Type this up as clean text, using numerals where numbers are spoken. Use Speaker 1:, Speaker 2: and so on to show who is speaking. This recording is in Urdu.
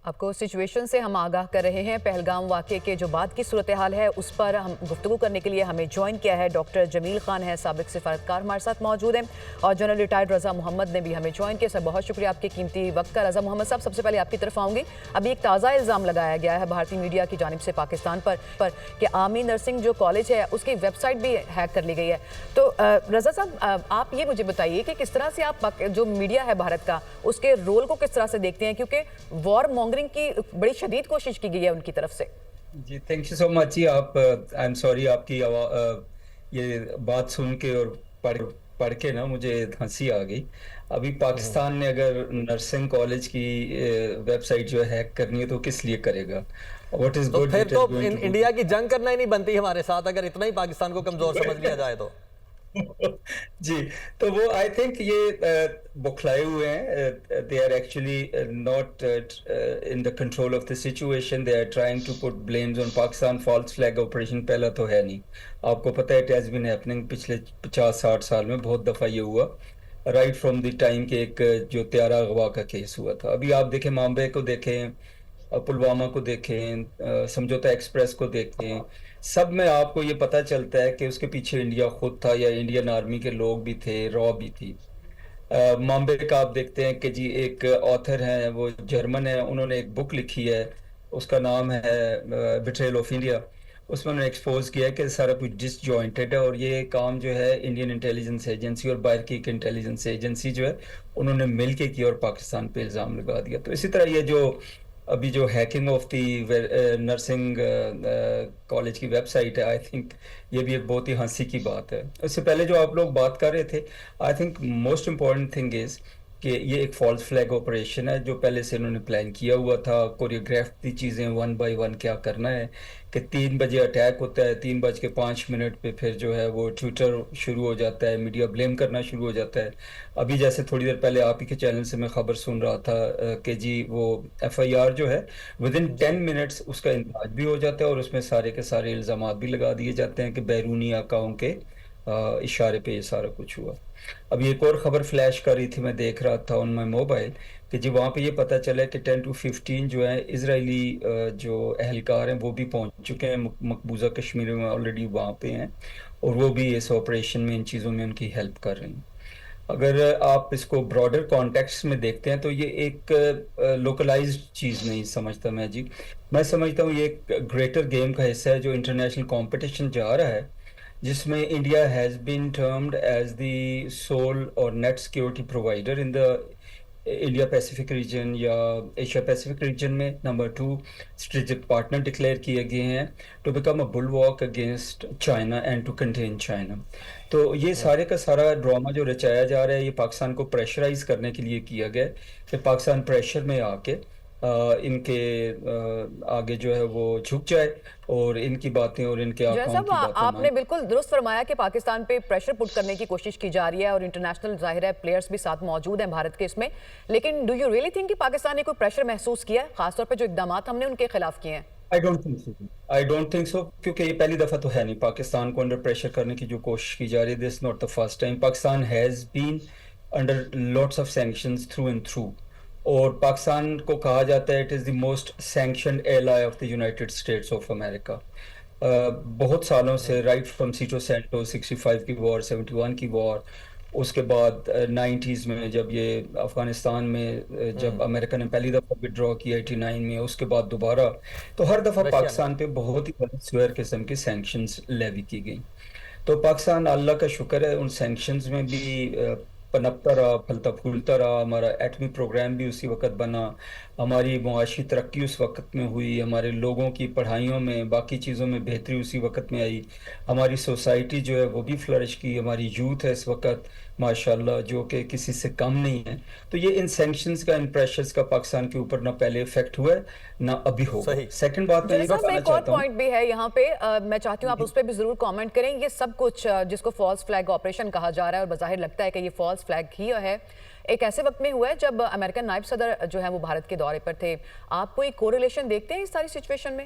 Speaker 1: آپ کو سچویشن سے ہم آگاہ کر رہے ہیں۔ پہلگام واقعے کے جو بعد کی صورتحال ہے اس پر ہم گفتگو کرنے کے لیے ہمیں جوائن کیا ہے ڈاکٹر جمیل خان ہے، سابق سفارتکار ہمارے ساتھ موجود ہیں، اور جنرل ریٹائرڈ رضا محمد نے بھی ہمیں جوائن کیا۔ سر بہت شکریہ آپ کے قیمتی وقت کا۔ رضا محمد صاحب، سب سے پہلے آپ کی طرف آؤں گی۔ ابھی ایک تازہ الزام لگایا گیا ہے بھارتی میڈیا کی جانب سے پاکستان پر کہ عامی نرسنگ جو کالج ہے اس کی ویب سائٹ بھی ہیک کر لی گئی ہے۔ تو رضا صاحب، آپ یہ مجھے بتائیے کہ کس طرح سے آپ جو میڈیا ہے بھارت کا اس کے رول کو کس طرح سے دیکھتے ہیں، کیونکہ وار مونگرنگ کی بڑی شدید کوشش کی گئی ہے ان کی طرف سے۔
Speaker 2: جی تھینک یو سو مچ جی۔ آپ آئی ایم سوری، آپ کی یہ بات سن کے اور پڑھ کے نا مجھے ہنسی آ گئی۔ ابھی پاکستان نے اگر نرسنگ کالج کی ویب سائٹ جو ہے ہیک کرنی ہے تو کس لیے کرے گا؟ واٹ از
Speaker 3: تو
Speaker 2: گڈ
Speaker 3: پھر تو انڈیا کی جنگ کرنا ہی نہیں بنتی ہمارے ساتھ، اگر اتنا ہی پاکستان کو کمزور سمجھ لیا جائے تو۔
Speaker 2: جی تو وہ آئی تھنک یہ بکھلائے ہوئے ہیں۔ They are actually not in the control of the situation, they are trying to put blames on Pakistan. False flag operation پہلا تو ہے نہیں، آپ کو پتہ ہے اٹ ہیز بین ہیپننگ پچھلے 50-60 سال میں بہت دفعہ یہ ہوا، رائٹ فرام دی ٹائم کہ ایک جو طیارہ اغوا کا کیس ہوا تھا۔ ابھی آپ دیکھیں مامبے کو دیکھیں، پلوامہ کو دیکھیں، سمجھوتا ایکسپریس کو دیکھیں، سب میں آپ کو یہ پتہ چلتا ہے کہ اس کے پیچھے انڈیا خود تھا یا انڈین آرمی کے لوگ بھی تھے، را بھی تھی۔ مامبے کا آپ دیکھتے ہیں کہ جی ایک آتھر ہیں، وہ جرمن ہیں، انہوں نے ایک بک لکھی ہے، اس کا نام ہے بیٹریل آف انڈیا۔ اس میں انہوں نے ایکسپوز کیا ہے کہ سارا کچھ ڈس جوائنٹڈ ہے، اور یہ کام جو ہے انڈین انٹیلیجنس ایجنسی اور باہر کی ایک انٹیلیجنس ایجنسی جو ہے انہوں نے مل کے کیا اور پاکستان پہ الزام لگا دیا۔ تو اسی طرح یہ جو ابھی جو hacking of the nursing college کی ویب سائٹ ہے، آئی تھنک یہ بھی ایک بہت ہی ہنسی کی بات ہے۔ اس سے پہلے جو آپ لوگ بات کر رہے تھے، I think most important thing is کہ یہ ایک فالس فلیگ آپریشن ہے جو پہلے سے انہوں نے پلان کیا ہوا تھا، کوریوگرافی چیزیں 1 بائی 1 کیا کرنا ہے، کہ 3 بجے اٹیک ہوتا ہے، 3:05 پہ پھر جو ہے وہ ٹویٹر شروع ہو جاتا ہے، میڈیا بلیم کرنا شروع ہو جاتا ہے۔ ابھی جیسے تھوڑی دیر پہلے آپ ہی کے چینل سے میں خبر سن رہا تھا کہ جی وہ ایف آئی آر جو ہے ودن 10 منٹس اس کا اندراج بھی ہو جاتا ہے، اور اس میں سارے کے سارے الزامات بھی لگا دیے جاتے ہیں کہ بیرونی آقاؤں کے اشارے پہ یہ سارا کچھ ہوا۔ اب ایک اور خبر فلیش کر رہی تھی، میں دیکھ رہا تھا آن مائی موبائل، کہ جی وہاں پہ یہ پتہ چلا ہے کہ 10 to 15 جو ہیں اسرائیلی جو اہلکار ہیں وہ بھی پہنچ چکے ہیں مقبوضہ کشمیر میں، آلریڈی وہاں پہ ہیں، اور وہ بھی اس آپریشن میں ان چیزوں میں ان کی ہیلپ کر رہے ہیں۔ اگر آپ اس کو براڈر کانٹیکسٹ میں دیکھتے ہیں تو یہ ایک لوکلائزڈ چیز نہیں سمجھتا میں جی، میں سمجھتا ہوں یہ ایک گریٹر گیم کا حصہ ہے جو انٹرنیشنل کمپٹیشن جا رہا ہے، جس میں India has been termed as the sole اور net security provider in the India Pacific region یا ایشیا پیسیفک ریجن میں۔ نمبر 2 اسٹریٹجک پارٹنر ڈکلیئر کیے گئے ہیں to become a bulwark against China and to contain China. تو یہ سارے کا سارا ڈرامہ جو رچایا جا رہا ہے یہ پاکستان کو پریشرائز کرنے کے لیے کیا گیا ہے کہ پاکستان پریشر میں آ کے ان کے آگے جو ہے وہ جھک جائے اور ان کی باتیں اور ان کے آقاؤں کی باتیں
Speaker 1: آپ نے بالکل درست فرمایا کہ پاکستان پہ پریشر پٹ کرنے کی کوشش کی جا رہی ہے، اور انٹرنیشنل ظاہر ہے پلیئرز بھی ساتھ موجود ہیں بھارت کے اس میں، لیکن ڈو یو ریئلی تھنک کہ پاکستان نے کوئی پریشر محسوس کیا ہے، خاص طور پہ جو اقدامات ہم نے ان کے خلاف کیے ہیں؟
Speaker 2: آئی ڈونٹ تھنک سو، کیونکہ یہ پہلی دفعہ تو ہے نہیں پاکستان کو انڈر پریشر کرنے کی جو کوشش کی جا رہی ہے، this not the first time. Pakistan has been under lots of sanctions through and through, اور پاکستان کو کہا جاتا ہے it is the most sanctioned ایلائی of the United States of America. بہت سالوں سے، رائٹ فرام سیٹو سینٹو 65 کی وار، 71 کی وار، اس کے بعد 90s میں جب یہ افغانستان میں جب امریکہ نے پہلی دفعہ وڈرا کیا 89 میں، اس کے بعد دوبارہ، تو ہر دفعہ پاکستان پہ بہت ہی سویر قسم کی سینکشنز لیوی کی گئیں۔ تو پاکستان اللہ کا شکر ہے ان سینکشنز میں بھی پنپتا رہا، پھلتا پھولتا رہا، ہمارا ایٹمی پروگرام بھی اسی وقت بنا، ہماری معاشی ترقی اس وقت میں ہوئی، ہمارے لوگوں کی پڑھائیوں میں باقی چیزوں میں بہتری اسی وقت میں آئی، ہماری سوسائٹی جو ہے وہ بھی فلرش کی، ہماری یوتھ ہے اس وقت ماشاءاللہ جو کہ کسی سے کم نہیں ہے۔ تو یہ ان سینکشنز کا، ان پریشرز کا پاکستان کے اوپر نہ پہلے افیکٹ ہوا ہے نہ ابھی ہوگا۔ سیکنڈ بات میں یہ بتانا
Speaker 1: ایک اور
Speaker 2: چاہتا ہوں،
Speaker 1: پوائنٹ بھی ہے یہاں پہ، میں چاہتی ہوں آپ اس پہ بھی ضرور کامنٹ کریں۔ یہ سب کچھ جس کو فالس فلیگ آپریشن کہا جا رہا ہے، اور بظاہر لگتا ہے کہ یہ فالس فلیگ ہی ہے، ایک ایسے وقت میں ہوا ہے جب امریکن نائب صدر جو ہے وہ بھارت کے دورے پر تھے۔ آپ کوئی کوریلیشن دیکھتے ہیں اس ساری سچویشن میں؟